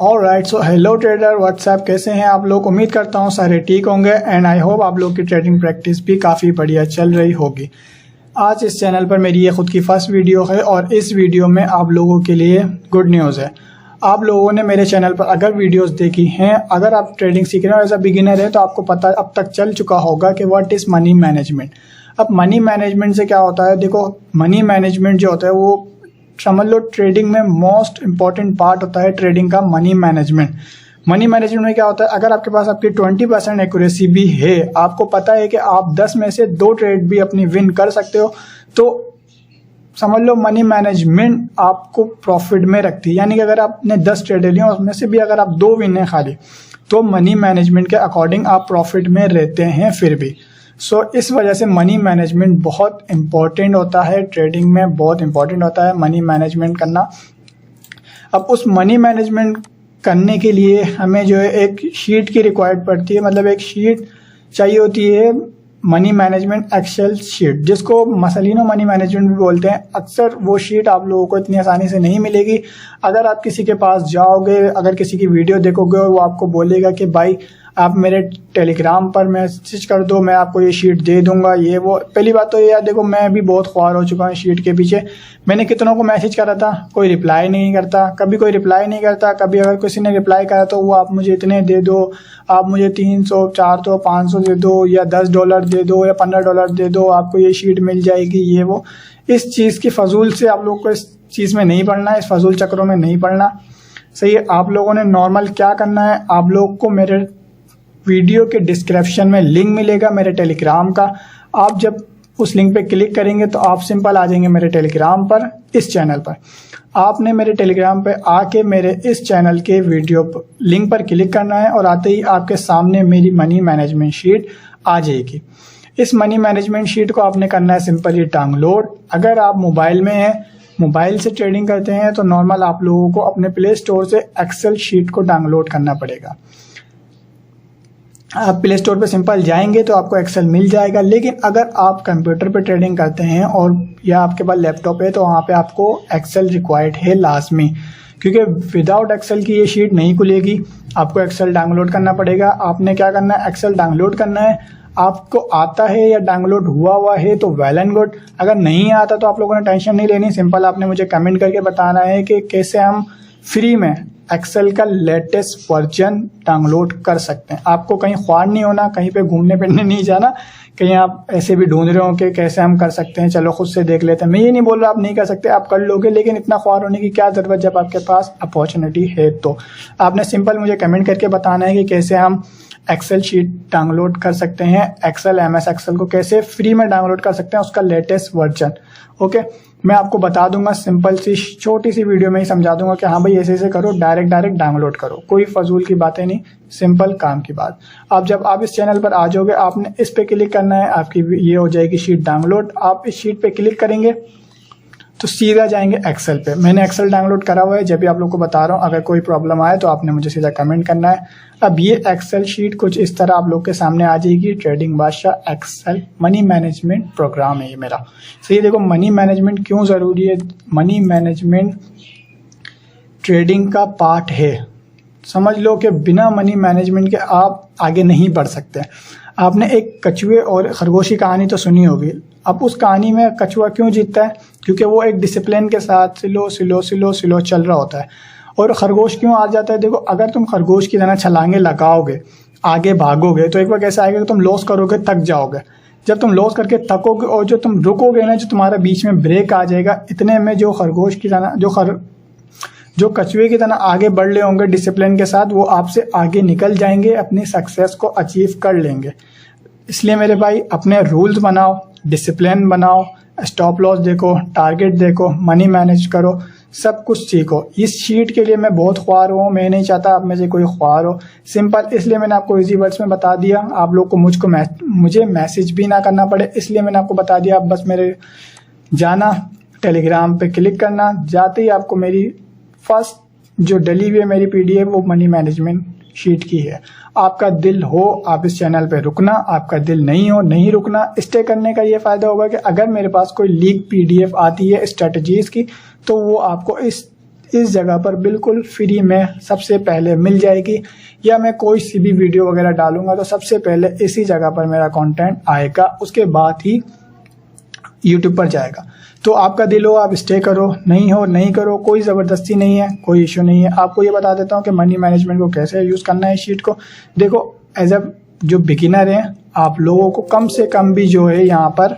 Alright, so hello trader, WhatsApp, कैसे हैं आप लोग। उम्मीद करता हूं सारे ठीक होंगे एंड आई होप आप लोग की ट्रेडिंग प्रैक्टिस भी काफ़ी बढ़िया चल रही होगी। आज इस चैनल पर मेरी ये खुद की फर्स्ट वीडियो है और इस वीडियो में आप लोगों के लिए गुड न्यूज़ है। आप लोगों ने मेरे चैनल पर अगर वीडियोस देखी हैं, अगर आप ट्रेडिंग सीख रहे हो एज अ बिगिनर है, तो आपको पता अब तक चल चुका होगा कि व्हाट इज़ मनी मैनेजमेंट। अब मनी मैनेजमेंट से क्या होता है, देखो मनी मैनेजमेंट जो होता है वो समझ लो ट्रेडिंग में मोस्ट इंपॉर्टेंट पार्ट होता है ट्रेडिंग का मनी मैनेजमेंट। मनी मैनेजमेंट में क्या होता है, अगर आपके पास आपकी 20% एक्यूरेसी भी है, आपको पता है कि आप 10 में से 2 ट्रेड भी अपनी विन कर सकते हो, तो समझ लो मनी मैनेजमेंट आपको प्रॉफिट में रखती है। यानी कि अगर आपने 10 ट्रेड लिए उसमें से भी अगर आप 2 विन है खाली, तो मनी मैनेजमेंट के अकॉर्डिंग आप प्रॉफिट में रहते हैं फिर भी। सो इस वजह से मनी मैनेजमेंट बहुत इम्पॉर्टेंट होता है, ट्रेडिंग में बहुत इम्पॉर्टेंट होता है मनी मैनेजमेंट करना। अब उस मनी मैनेजमेंट करने के लिए हमें जो है एक शीट की रिक्वायर्ड पड़ती है, मतलब एक शीट चाहिए होती है, मनी मैनेजमेंट एक्सेल शीट, जिसको मसलिनो मनी मैनेजमेंट भी बोलते हैं। अक्सर वो शीट आप लोगों को इतनी आसानी से नहीं मिलेगी। अगर आप किसी के पास जाओगे, अगर किसी की वीडियो देखोगे और वो आपको बोलेगा कि भाई आप मेरे टेलीग्राम पर मैसेज कर दो, मैं आपको ये शीट दे दूंगा, ये वो, पहली बात तो ये यार देखो, मैं भी बहुत ख्वार हो चुका हूँ शीट के पीछे। मैंने कितनों को मैसेज करा था, कोई रिप्लाई नहीं करता, कभी कोई रिप्लाई नहीं करता। कभी अगर किसी ने रिप्लाई करा तो वो आप मुझे इतने दे दो, आप मुझे 300, 400, 500 दे दो, या $10 दे दो, या $15 दे दो, आपको ये शीट मिल जाएगी, ये वो। इस चीज़ की फजूल से आप लोग को इस चीज़ में नहीं पड़ना, इस फजूल चक्रों में नहीं पड़ना। सही है। आप लोगों ने नॉर्मल क्या करना है, आप लोग को मेरे वीडियो के डिस्क्रिप्शन में लिंक मिलेगा मेरे टेलीग्राम का। आप जब उस लिंक पे क्लिक करेंगे तो आप सिंपल आ जाएंगे मेरे टेलीग्राम पर, इस चैनल पर। आपने मेरे टेलीग्राम पे आके मेरे इस चैनल के वीडियो लिंक पर क्लिक करना है और आते ही आपके सामने मेरी मनी मैनेजमेंट शीट आ जाएगी। इस मनी मैनेजमेंट शीट को आपने करना है सिंपली डाउनलोड। अगर आप मोबाइल में हैं, मोबाइल से ट्रेडिंग करते हैं, तो नॉर्मल आप लोगों को अपने प्ले स्टोर से एक्सेल शीट को डाउनलोड करना पड़ेगा। आप प्ले स्टोर पे सिंपल जाएंगे तो आपको एक्सेल मिल जाएगा। लेकिन अगर आप कंप्यूटर पे ट्रेडिंग करते हैं और या आपके पास लैपटॉप है, तो वहाँ पे आपको एक्सेल रिक्वायर्ड है लाजमी, क्योंकि विदाउट एक्सेल की ये शीट नहीं खुलेगी। आपको एक्सेल डाउनलोड करना पड़ेगा। आपने क्या करना है, एक्सेल डाउनलोड करना है। आपको आता है या डाउनलोड हुआ है तो वेल एंड गुड। अगर नहीं आता तो आप लोगों ने टेंशन नहीं लेनी, सिंपल आपने मुझे कमेंट करके बताना है कि कैसे हम फ्री में एक्सेल का लेटेस्ट वर्जन डाउनलोड कर सकते हैं। आपको कहीं ख्वार नहीं होना, कहीं पे घूमने फिरने नहीं जाना, कहीं आप ऐसे भी ढूंढ रहे हो कि कैसे हम कर सकते हैं, चलो खुद से देख लेते हैं। मैं ये नहीं बोल रहा आप नहीं कर सकते, आप कर लोगे, लेकिन इतना ख्वार होने की क्या ज़रूरत जब आपके पास अपॉर्चुनिटी है। तो आपने सिंपल मुझे कमेंट करके बताना है कि कैसे हम एक्सेल शीट डाउनलोड कर सकते हैं, एक्सेल MS एक्सेल को कैसे फ्री में डाउनलोड कर सकते हैं, उसका लेटेस्ट वर्जन। ओके, मैं आपको बता दूंगा, सिंपल सी छोटी सी वीडियो में ही समझा दूंगा कि हाँ भाई ऐसे ऐसे करो, डायरेक्ट डाउनलोड करो, कोई फजूल की बातें नहीं, सिंपल काम की बात। अब जब आप इस चैनल पर आ जाओगे, आपने इस पे क्लिक करना है, आपकी ये हो जाएगी शीट डाउनलोड। आप इस शीट पे क्लिक करेंगे तो सीधा जाएंगे एक्सेल पे। मैंने एक्सेल डाउनलोड करा हुआ है, जब भी आप लोग को बता रहा हूँ। अगर कोई प्रॉब्लम आए तो आपने मुझे सीधा कमेंट करना है। अब ये एक्सेल शीट कुछ इस तरह आप लोग के सामने आ जाएगी। ट्रेडिंग बादशाह एक्सेल मनी मैनेजमेंट प्रोग्राम है ये मेरा। तो ये देखो, मनी मैनेजमेंट क्यों ज़रूरी है। मनी मैनेजमेंट ट्रेडिंग का पार्ट है। समझ लो कि बिना मनी मैनेजमेंट के आप आगे नहीं बढ़ सकते। आपने एक कछुए और खरगोश की कहानी तो सुनी होगी। अब उस कहानी में कछुआ क्यों जीतता है, क्योंकि वो एक डिसिप्लिन के साथ स्लो चल रहा होता है। और खरगोश क्यों आ जाता है, देखो अगर तुम खरगोश की तरह छलांगे लगाओगे, आगे भागोगे, तो एक बार कैसा आएगा कि तुम लॉस करोगे, थक जाओगे। जब तुम लॉस करके थकोगे और जो तुम रुकोगे ना, जो तुम्हारा बीच में ब्रेक आ जाएगा, इतने में जो खरगोश की तरह जो कछुए की तरह आगे बढ़ रहे होंगे डिसिप्लिन के साथ, वो आपसे आगे निकल जाएंगे, अपनी सक्सेस को अचीव कर लेंगे। इसलिए मेरे भाई अपने रूल्स बनाओ, डिसिप्लिन बनाओ, स्टॉप लॉस देखो, टारगेट देखो, मनी मैनेज करो, सब कुछ सीखो। इस शीट के लिए मैं बहुत ख्वार हूँ, मैं नहीं चाहता आप में से कोई ख्वार हो। सिंपल इसलिए मैंने आपको इजी वर्ड्स में बता दिया, आप लोग को मुझे मैसेज भी ना करना पड़े, इसलिए मैंने आपको बता दिया। आप बस मेरे जाना, टेलीग्राम पे क्लिक करना, जाते ही आपको मेरी फर्स्ट जो डली हुई है मेरी PDF, वो मनी मैनेजमेंट शीट की है। आपका दिल हो आप इस चैनल पे रुकना, आपका दिल नहीं हो नहीं रुकना। स्टे करने का ये फ़ायदा होगा कि अगर मेरे पास कोई लीक PDF आती है स्ट्रेटजीज़ की, तो वो आपको इस जगह पर बिल्कुल फ्री में सबसे पहले मिल जाएगी, या मैं कोई सी भी वीडियो वगैरह डालूंगा तो सबसे पहले इसी जगह पर मेरा कंटेंट आएगा, उसके बाद ही यूट्यूब पर जाएगा। तो आपका दिल हो आप स्टे करो, नहीं हो नहीं करो, कोई ज़बरदस्ती नहीं है, कोई इशू नहीं है। आपको ये बता देता हूँ कि मनी मैनेजमेंट को कैसे यूज़ करना है शीट को। देखो एज अ जो बिगिनर हैं आप लोगों को कम से कम भी जो है यहाँ पर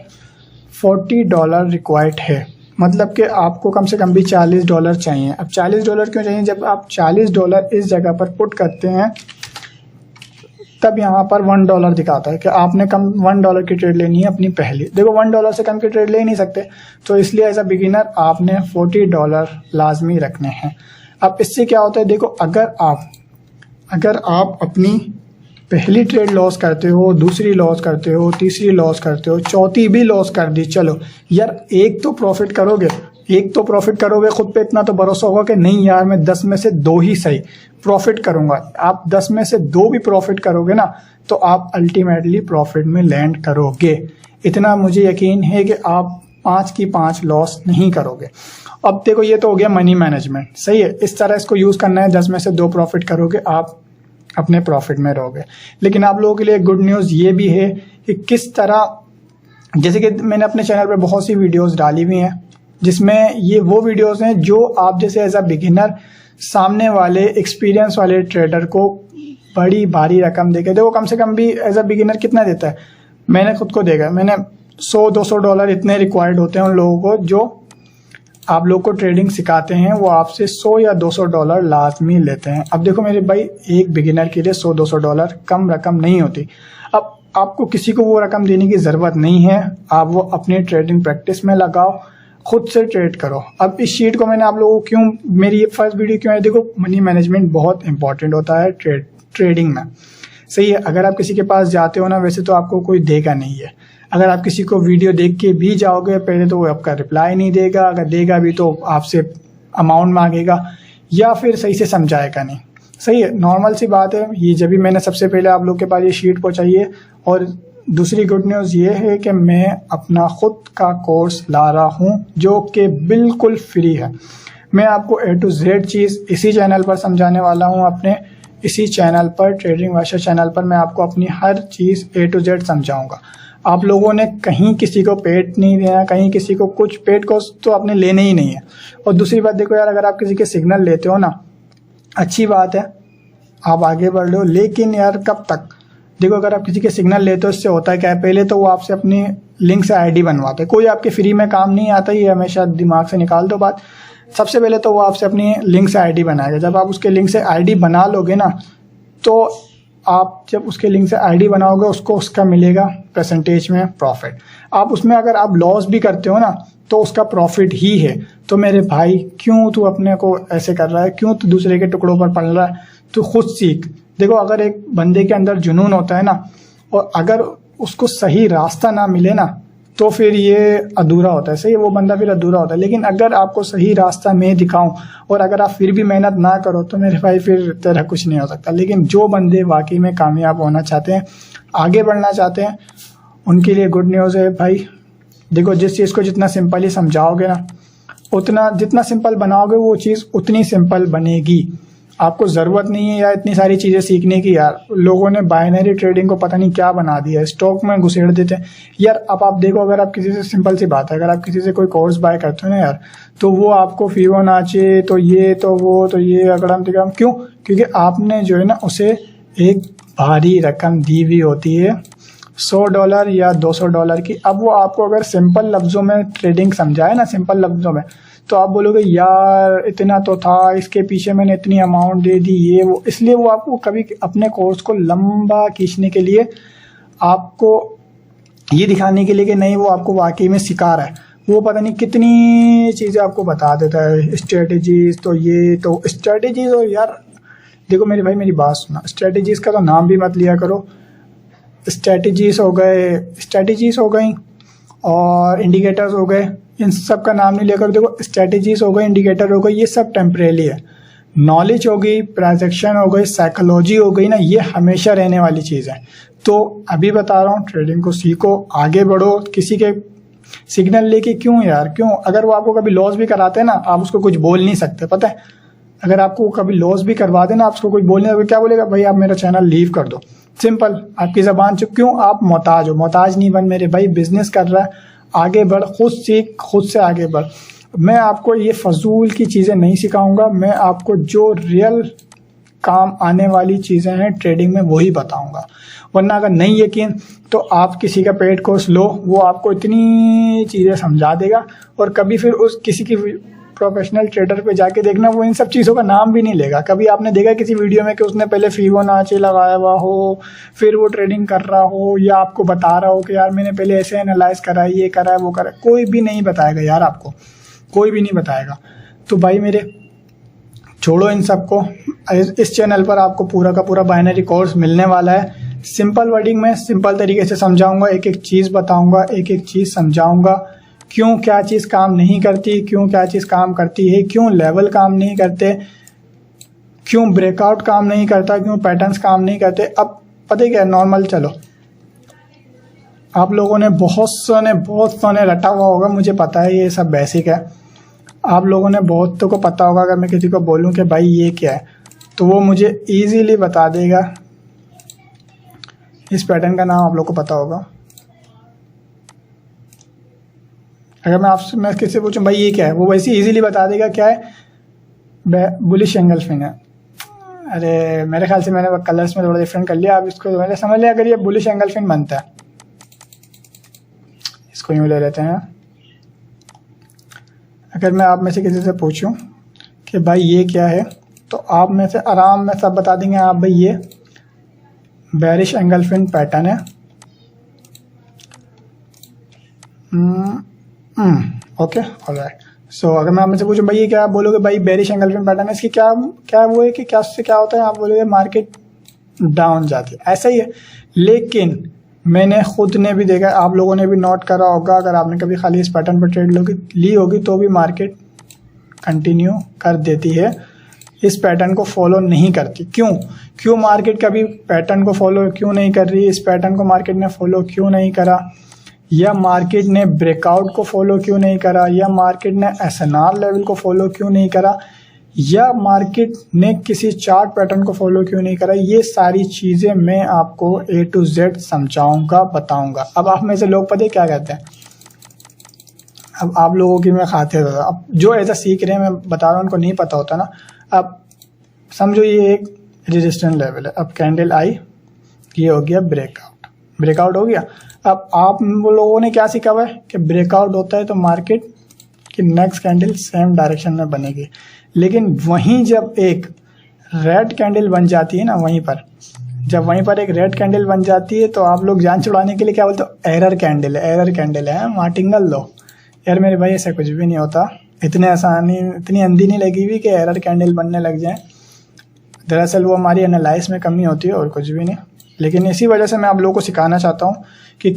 $40 रिक्वायर्ड है, मतलब कि आपको कम से कम भी $40 चाहिए। अब $40 क्यों चाहिए? जब आप $40 इस जगह पर पुट करते हैं तब यहाँ पर $1 दिखाता है कि आपने कम $1 की ट्रेड लेनी है अपनी पहली। देखो $1 से कम की ट्रेड ले ही नहीं सकते, तो इसलिए एज अ बिगिनर आपने $40 लाजमी रखने हैं। अब इससे क्या होता है, देखो अगर आप अपनी पहली ट्रेड लॉस करते हो, दूसरी लॉस करते हो, तीसरी लॉस करते हो, चौथी भी लॉस कर दी, चलो यार एक तो प्रॉफिट करोगे, खुद पे इतना तो भरोसा होगा कि नहीं यार मैं 10 में से 2 ही सही प्रॉफिट करूंगा। आप 10 में से 2 भी प्रॉफिट करोगे ना तो आप अल्टीमेटली प्रॉफिट में लैंड करोगे। इतना मुझे यकीन है कि आप 5 की 5 लॉस नहीं करोगे। अब देखो ये तो हो गया मनी मैनेजमेंट, सही है, इस तरह इसको यूज़ करना है। 10 में से 2 प्रॉफिट करोगे, आप अपने प्रॉफिट में रहोगे। लेकिन आप लोगों के लिए गुड न्यूज़ ये भी है कि किस तरह, जैसे कि मैंने अपने चैनल पर बहुत सी वीडियोस डाली हुई हैं जिसमें ये वो वीडियोस हैं जो आप जैसे एज अ बिगिनर सामने वाले एक्सपीरियंस वाले ट्रेडर को बड़ी भारी रकम देके, देखो कम से कम भी एज अ बिगिनर कितना देता है, मैंने खुद को देखा, मैंने $100-200 इतने रिक्वायर्ड होते हैं उन लोगों को जो आप लोग को ट्रेडिंग सिखाते हैं, वो आपसे $100 या $200 लाजमी लेते हैं। अब देखो मेरे भाई, एक बिगिनर के लिए $100-200 कम रकम नहीं होती। अब आपको किसी को वो रकम देने की ज़रूरत नहीं है, आप वो अपनी ट्रेडिंग प्रैक्टिस में लगाओ, खुद से ट्रेड करो। अब इस शीट को मैंने आप लोगों को क्यों, मेरी ये फर्स्ट वीडियो क्यों है, देखो मनी मैनेजमेंट बहुत इंपॉर्टेंट होता है ट्रेडिंग में, सही है। अगर आप किसी के पास जाते हो ना, वैसे तो आपको कोई देगा नहीं है। अगर आप किसी को वीडियो देख के भी जाओगे, पहले तो वो आपका रिप्लाई नहीं देगा, अगर देगा भी तो आपसे अमाउंट मांगेगा या फिर सही से समझाएगा नहीं, सही है, नॉर्मल सी बात है। ये जब भी मैंने सबसे पहले आप लोग के पास ये शीट पहुँचाई है। और दूसरी गुड न्यूज़ ये है कि मैं अपना खुद का कोर्स ला रहा हूँ जो कि बिल्कुल फ्री है। मैं आपको A to Z चीज़ इसी चैनल पर समझाने वाला हूँ, अपने इसी चैनल पर, ट्रेडिंग भाषा चैनल पर मैं आपको अपनी हर चीज़ A to Z समझाऊंगा। आप लोगों ने कहीं किसी को पेड नहीं देना, कहीं किसी को कुछ पेड कोर्स तो आपने लेने ही नहीं है। और दूसरी बात देखो यार, अगर आप किसी के सिग्नल लेते हो ना, अच्छी बात है, आप आगे बढ़ लो, लेकिन यार कब तक। देखो अगर आप किसी के सिग्नल लेते हो, इससे होता है क्या है, पहले तो वो आपसे अपनी लिंक से ID बनवाते हैं। कोई आपके फ्री में काम नहीं आता, ये हमेशा दिमाग से निकाल दो बात। सबसे पहले तो वो आपसे अपनी लिंक से ID बनाएगा। जब आप उसके लिंक से ID बना लोगे ना, तो आप जब उसके लिंक से ID बनाओगे, उसको उसका मिलेगा परसेंटेज में प्रॉफिट। आप उसमें अगर आप लॉस भी करते हो ना, तो उसका प्रॉफिट ही है। तो मेरे भाई, क्यों तू अपने को ऐसे कर रहा है, क्यों तू दूसरे के टुकड़ों पर पड़ रहा है, तू खुद सीख। देखो अगर एक बंदे के अंदर जुनून होता है ना, और अगर उसको सही रास्ता ना मिले ना, तो फिर ये अधूरा होता है, सही है, वो बंदा फिर अधूरा होता है। लेकिन अगर आपको सही रास्ता मैं दिखाऊं और अगर आप फिर भी मेहनत ना करो, तो मेरे भाई फिर तेरा कुछ नहीं हो सकता। लेकिन जो बंदे वाकई में कामयाब होना चाहते हैं, आगे बढ़ना चाहते हैं, उनके लिए गुड न्यूज़ है भाई। देखो जिस चीज़ को जितना सिंपल ही समझाओगे ना, उतना जितना सिंपल बनाओगे वो चीज़ उतनी सिंपल बनेगी। आपको ज़रूरत नहीं है यार इतनी सारी चीज़ें सीखने की। यार लोगों ने बाइनरी ट्रेडिंग को पता नहीं क्या बना दिया है, स्टॉक में घुसेड़ देते हैं यार। अब आप देखो, अगर आप किसी से, सिंपल सी बात है, अगर आप किसी से कोई कोर्स बाय करते हो ना यार, तो वो आपको फिबोनाची तो ये तो वो तो ये अगड़म तिगड़म, क्यों? क्योंकि आपने जो है ना उसे एक भारी रकम दी हुई होती है, $100 या $200 की। अब वो आपको अगर सिंपल लफ्ज़ों में ट्रेडिंग समझाए ना, सिंपल लफ्ज़ों में, तो आप बोलोगे यार इतना तो था, इसके पीछे मैंने इतनी अमाउंट दे दी, ये वो। इसलिए वो आपको कभी अपने कोर्स को लंबा खींचने के लिए, आपको ये दिखाने के लिए कि नहीं वो आपको वाकई में सिखा रहा है, वो पता नहीं कितनी चीज़ें आपको बता देता है, स्ट्रेटजीज तो ये तो स्ट्रेटजीज। और यार देखो मेरे भाई, मेरी बात सुना, स्ट्रेटजीज का तो नाम भी मत लिया करो। स्ट्रेटजीज हो गई और इंडिकेटर्स हो गए, इन सब का नाम नहीं लेकर। देखो स्ट्रेटजीज हो गई, इंडिकेटर हो गई, ये सब टेम्परेरी है। नॉलेज हो गई, प्रोजेक्शन हो गई, साइकोलॉजी हो गई ना, ये हमेशा रहने वाली चीज़ है। तो अभी बता रहा हूँ, ट्रेडिंग को सीखो, आगे बढ़ो, किसी के सिग्नल लेके क्यों यार, क्यों? अगर वो आपको कभी लॉस भी कराते हैं ना, आप उसको कुछ बोल नहीं सकते, पता है? अगर आपको कभी लॉस भी करवा देना, आप उसको कुछ बोल नहीं सकते, क्या बोलेगा? भाई आप मेरा चैनल लीव कर दो, सिंपल। आपकी जबान चुप। क्यों? आप मोहताज हो। मोहताज नहीं बन मेरे भाई, बिजनेस कर रहा है, आगे बढ़, खुद सीख, खुद से आगे बढ़। मैं आपको ये फजूल की चीज़ें नहीं सिखाऊंगा, मैं आपको जो रियल काम आने वाली चीज़ें हैं ट्रेडिंग में वही बताऊंगा। वरना अगर नहीं यकीन तो आप किसी का पेड कोर्स लो, वो आपको इतनी चीज़ें समझा देगा, और कभी फिर उस किसी की प्रोफेशनल ट्रेडर पे जाके देखना, वो इन सब चीज़ों का नाम भी नहीं लेगा। कभी आपने देखा किसी वीडियो में कि उसने पहले फिबोनाची लगाया हुआ हो, फिर वो ट्रेडिंग कर रहा हो, या आपको बता रहा हो कि यार मैंने पहले ऐसे एनालाइज करा है, ये करा है, वो करा है? कोई भी नहीं बताएगा यार, आपको कोई भी नहीं बताएगा। तो भाई मेरे, छोड़ो इन सबको। इस चैनल पर आपको पूरा का पूरा बाइनरी कोर्स मिलने वाला है। सिंपल वर्डिंग में सिंपल तरीके से समझाऊंगा, एक एक चीज़ बताऊंगा, एक एक चीज़ समझाऊंगा, क्यों क्या चीज़ काम नहीं करती, क्यों क्या चीज़ काम करती है, क्यों लेवल काम नहीं करते, क्यों ब्रेकआउट काम नहीं करता, क्यों पैटर्न्स काम नहीं करते। अब पता है क्या, नॉर्मल चलो, आप लोगों ने बहुत सोने रटा हुआ होगा, मुझे पता है ये सब बेसिक है। आप लोगों ने बहुतों को पता होगा, अगर मैं किसी को बोलूं कि भाई ये क्या है, तो वो मुझे इजीली बता देगा। इस पैटर्न का नाम आप लोग को पता होगा। अगर मैं किसी से पूछूं भाई ये क्या है, वो वैसे इजीली बता देगा क्या है, बुलिश एंगल्फिन है। अरे मेरे ख्याल से मैंने कलर्स में थोड़ा डिफरेंट कर लिया, आप इसको मैंने समझ लिया। अगर ये बुलिश एंगल्फिन बनता है, इसको यूँ ले लेते हैं। अगर मैं आप में से किसी से पूछूं कि भाई ये क्या है, तो आप में से आराम में सब बता देंगे, आप भाई ये बेरिश एंगल्फिन पैटर्न है। Okay, all right. सो अगर मैं आप में से पूछूं भाई ये क्या, आप बोलोगे भाई बेरिश एंगल्फिन पैटर्न है। इसकी क्या वो है कि क्या उससे क्या होता है, आप बोलोगे मार्केट डाउन जाती है, ऐसा ही है। लेकिन मैंने खुद ने भी देखा, आप लोगों ने भी नोट करा होगा, अगर आपने कभी खाली इस पैटर्न पर ट्रेड ली होगी तो भी मार्केट कंटिन्यू कर देती है, इस पैटर्न को फॉलो नहीं करती। क्यों मार्केट कभी पैटर्न को फॉलो क्यों नहीं कर रही? इस पैटर्न को मार्केट ने फॉलो क्यों नहीं करा, या मार्केट ने ब्रेकआउट को फॉलो क्यों नहीं करा, या मार्केट ने एसएनआर लेवल को फॉलो क्यों नहीं करा, या मार्केट ने किसी चार्ट पैटर्न को फॉलो क्यों नहीं करा? ये सारी चीज़ें मैं आपको A to Z समझाऊंगा, बताऊंगा। अब आप में से लोग पता है क्या कहते हैं, अब आप लोगों की मैं खातिर होता, अब जो ऐसा सीख रहे हैं, मैं बता रहा हूँ, उनको नहीं पता होता ना। अब समझो ये एक रेजिस्टेंस लेवल है, अब कैंडल आई, ये हो गया ब्रेकआउट हो गया। अब आप लोगों ने क्या सीखा हुआ है कि ब्रेकआउट होता है तो मार्केट की नेक्स्ट कैंडल सेम डायरेक्शन में बनेगी। लेकिन वहीं जब एक रेड कैंडल बन जाती है ना, जब वहीं पर एक रेड कैंडल बन जाती है, तो आप लोग जान छुड़ाने के लिए क्या बोलते हो, एरर कैंडल है, मार्टिंगल लो। यार मेरे भाई ऐसा कुछ भी नहीं होता, इतनी अंधी नहीं लगी हुई कि एरर कैंडल बनने लग जाए। दरअसल वो हमारी एनालाइज में कमी होती है और कुछ भी नहीं। लेकिन इसी वजह से मैं आप लोगों को सिखाना चाहता हूँ कि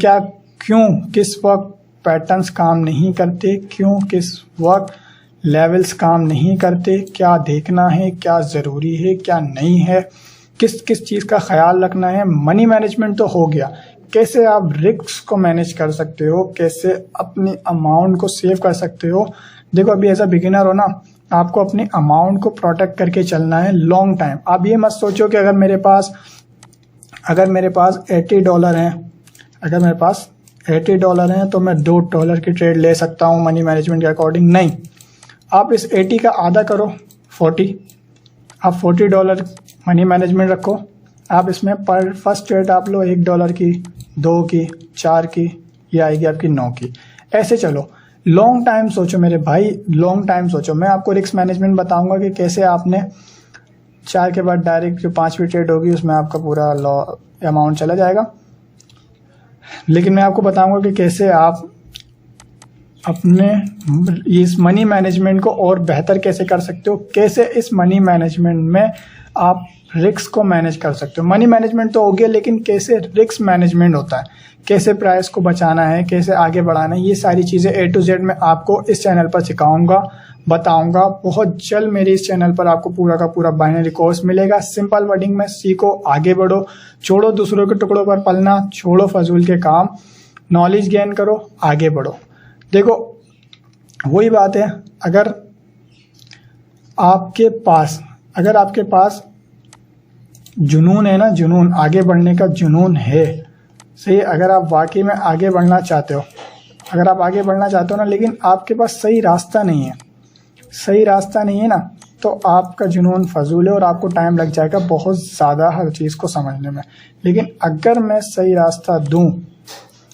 किस वक्त पैटर्न्स काम नहीं करते, किस वक्त लेवल्स काम नहीं करते, क्या देखना है, क्या ज़रूरी है, क्या नहीं है, किस चीज़ का ख्याल रखना है। मनी मैनेजमेंट तो हो गया, कैसे आप रिस्क को मैनेज कर सकते हो, कैसे अपनी अमाउंट को सेव कर सकते हो। देखो अभी एज अ बिगिनर हो ना, आपको अपनी अमाउंट को प्रोटेक्ट करके चलना है लॉन्ग टाइम। आप ये मत सोचो कि अगर मेरे पास $80 हैं, अगर मेरे पास $80 हैं तो मैं $2 की ट्रेड ले सकता हूँ मनी मैनेजमेंट के अकॉर्डिंग। नहीं, आप इस 80 का आधा करो, 40। आप $40 मनी मैनेजमेंट रखो। आप इसमें पर फर्स्ट ट्रेड आप लो $1 की, 2 की, 4 की, ये आएगी आपकी 9 की। ऐसे चलो, लॉन्ग टाइम सोचो मेरे भाई, लॉन्ग टाइम सोचो। मैं आपको रिस्क मैनेजमेंट बताऊंगा कि कैसे आपने 4 के बाद डायरेक्ट जो 5वीं ट्रेड होगी उसमें आपका पूरा अमाउंट चला जाएगा। लेकिन मैं आपको बताऊंगा कि कैसे आप अपने इस मनी मैनेजमेंट को और बेहतर कैसे कर सकते हो, कैसे इस मनी मैनेजमेंट में आप रिस्क को मैनेज कर सकते हो। मनी मैनेजमेंट तो हो गया, लेकिन कैसे रिस्क मैनेजमेंट होता है, कैसे प्राइस को बचाना है, कैसे आगे बढ़ाना है, ये सारी चीज़ें A to Z मैं आपको इस चैनल पर सिखाऊंगा, बताऊंगा। बहुत जल्द मेरे इस चैनल पर आपको पूरा का पूरा बाइनरी कोर्स मिलेगा। सिंपल वर्डिंग में सीखो, आगे बढ़ो, छोड़ो दूसरों के टुकड़ों पर पलना, छोड़ो फजूल के काम, नॉलेज गेन करो, आगे बढ़ो। देखो वही बात है, अगर आपके पास जुनून है ना, जुनून आगे बढ़ने का जुनून है, सही। अगर आप वाकई में आगे बढ़ना चाहते हो, ना, लेकिन आपके पास सही रास्ता नहीं है ना, तो आपका जुनून फजूल है और आपको टाइम लग जाएगा बहुत ज़्यादा हर चीज़ को समझने में। लेकिन अगर मैं सही रास्ता दूं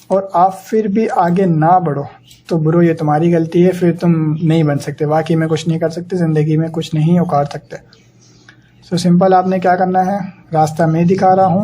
और आप फिर भी आगे ना बढ़ो तो ब्रो ये तुम्हारी गलती है, फिर तुम नहीं बन सकते, वाकई में कुछ नहीं कर सकते, ज़िंदगी में कुछ नहीं उखाड़ सकते। सो सिंपल, आपने क्या करना है, रास्ता मैं दिखा रहा हूँ,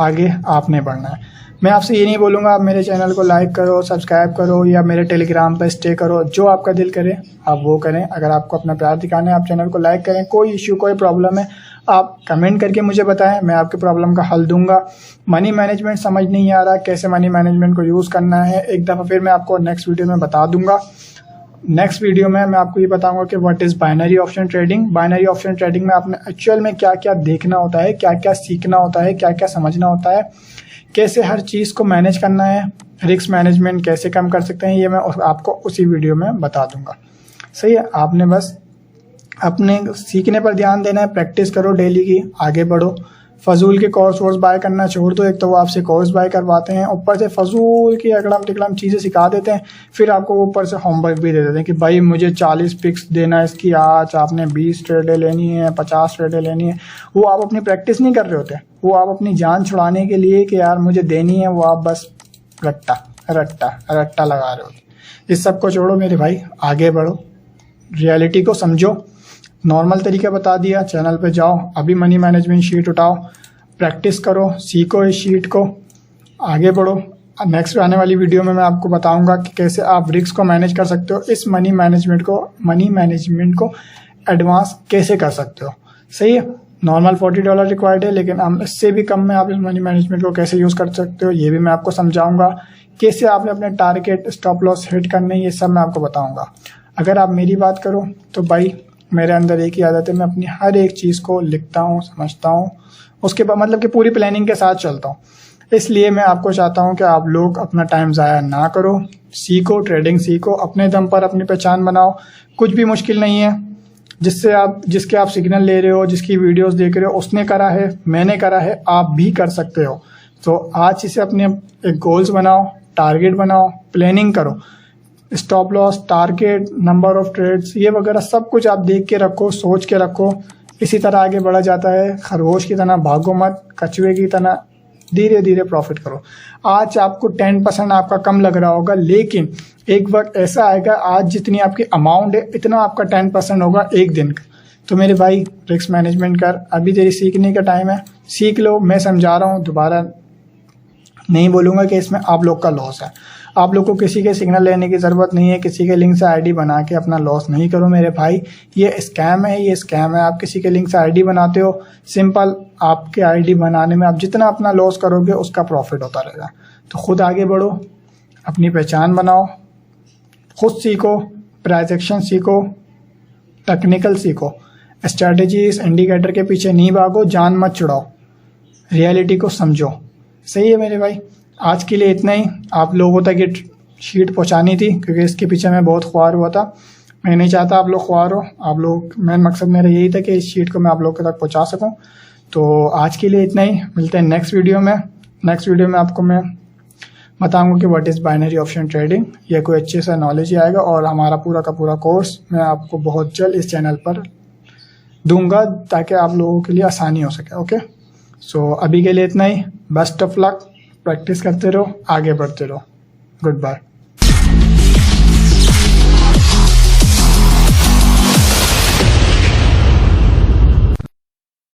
आगे आपने बढ़ना है। मैं आपसे ये नहीं बोलूँगा आप मेरे चैनल को लाइक करो, सब्सक्राइब करो या मेरे टेलीग्राम पर स्टे करो, जो आपका दिल करे आप वो करें। अगर आपको अपना प्यार दिखाना है आप चैनल को लाइक करें। कोई इशू, कोई प्रॉब्लम है आप कमेंट करके मुझे बताएं, मैं आपके प्रॉब्लम का हल दूंगा। मनी मैनेजमेंट समझ नहीं आ रहा, कैसे मनी मैनेजमेंट को यूज़ करना है, एक दफ़ा फिर मैं आपको नेक्स्ट वीडियो में बता दूंगा। नेक्स्ट वीडियो में मैं आपको ये बताऊंगा कि what is binary option trading. Binary option trading में आपने एक्चुअल में क्या क्या देखना होता है, क्या क्या सीखना होता है, क्या क्या समझना होता है, कैसे हर चीज़ को मैनेज करना है, रिस्क मैनेजमेंट कैसे कम कर सकते हैं, ये मैं आपको उसी वीडियो में बता दूंगा। सही है, आपने बस अपने सीखने पर ध्यान देना है, प्रैक्टिस करो डेली की, आगे बढ़ो। फजूल के कोर्स वोर्स बाय करना छोड़ दो, एक तो वो आपसे कोर्स बाय करवाते हैं, ऊपर से फजूल की अगड़म टिकड़म चीज़ें सिखा देते हैं, फिर आपको ऊपर से होमवर्क भी दे देते हैं कि भाई मुझे 40 पिक्स देना है इसकी, आज आपने 20 ट्रेडें लेनी है, 50 ट्रेडें लेनी है। वो आप अपनी प्रैक्टिस नहीं कर रहे होते, वो आप अपनी जान छुड़ाने के लिए कि यार मुझे देनी है, वो आप बस रट्टा लगा रहे होते। इस सब को छोड़ो मेरे भाई, आगे बढ़ो, रियलिटी को समझो। नॉर्मल तरीका बता दिया, चैनल पे जाओ, अभी मनी मैनेजमेंट शीट उठाओ, प्रैक्टिस करो, सीखो इस शीट को, आगे बढ़ो। नेक्स्ट आने वाली वीडियो में मैं आपको बताऊंगा कि कैसे आप रिस्क को मैनेज कर सकते हो, इस मनी मैनेजमेंट को एडवांस कैसे कर सकते हो। सही है, नॉर्मल $40 रिक्वायर्ड है, लेकिन हम इससे भी कम में आप इस मनी मैनेजमेंट को कैसे यूज़ कर सकते हो ये भी मैं आपको समझाऊंगा। कैसे आपने अपने टारगेट स्टॉप लॉस हिट करने, ये सब मैं आपको बताऊँगा। अगर आप मेरी बात करो तो भाई मेरे अंदर एक ही आदत है, मैं अपनी हर एक चीज़ को लिखता हूँ, समझता हूँ, उसके बाद मतलब कि पूरी प्लानिंग के साथ चलता हूँ। इसलिए मैं आपको चाहता हूँ कि आप लोग अपना टाइम ज़ाया ना करो, सीखो, ट्रेडिंग सीखो, अपने दम पर अपनी पहचान बनाओ। कुछ भी मुश्किल नहीं है, जिसके आप सिग्नल ले रहे हो, जिसकी वीडियोस देख रहे हो, उसने करा है, मैंने करा है, आप भी कर सकते हो। तो आज इसे अपने एक गोल्स बनाओ, टारगेट बनाओ, प्लानिंग करो, stop loss, target, number of trades, ये वगैरह सब कुछ आप देख के रखो, सोच के रखो। इसी तरह आगे बढ़ा जाता है। खरगोश की तरह भागो मत, कछुए की तरह धीरे धीरे प्रॉफिट करो। आज आपको 10% आपका कम लग रहा होगा, लेकिन एक वक्त ऐसा आएगा आज जितनी आपकी अमाउंट है इतना आपका 10% होगा एक दिन का। तो मेरे भाई रिस्क मैनेजमेंट कर, अभी तेरी सीखने का टाइम है, सीख लो। मैं समझा रहा हूँ, दोबारा नहीं बोलूँगा कि इसमें आप लोग का लॉस है। आप लोग को किसी के सिग्नल लेने की ज़रूरत नहीं है, किसी के लिंक से आईडी बना के अपना लॉस नहीं करो मेरे भाई, ये स्कैम है। आप किसी के लिंक से आईडी बनाते हो, सिंपल आपके आईडी बनाने में आप जितना अपना लॉस करोगे उसका प्रॉफिट होता रहेगा। तो खुद आगे बढ़ो, अपनी पहचान बनाओ, खुद सीखो, प्राइस एक्शन सीखो, टेक्निकल सीखो, स्ट्रैटेजीज इंडिकेटर के पीछे नहीं भागो, जान मत छुड़ाओ, रियलिटी को समझो। सही है मेरे भाई, आज के लिए इतना ही। आप लोगों तक ये शीट पहुंचानी थी क्योंकि इसके पीछे मैं बहुत ख्वार हुआ था। मैं नहीं चाहता आप लोग ख्वार हो, आप लोग, मेन मकसद मेरा यही था कि इस शीट को मैं आप लोगों तक पहुंचा सकूं। तो आज के लिए इतना ही, मिलते हैं नेक्स्ट वीडियो में। नेक्स्ट वीडियो में आपको मैं बताऊंगा कि what is binary option trading, ये कोई अच्छे सा नॉलेज ही आएगा। और हमारा पूरा का पूरा कोर्स मैं आपको बहुत जल्द इस चैनल पर दूंगा ताकि आप लोगों के लिए आसानी हो सके। ओके, सो अभी के लिए इतना ही। बेस्ट ऑफ लक, प्रैक्टिस करते रहो, आगे बढ़ते रहो। Good bye.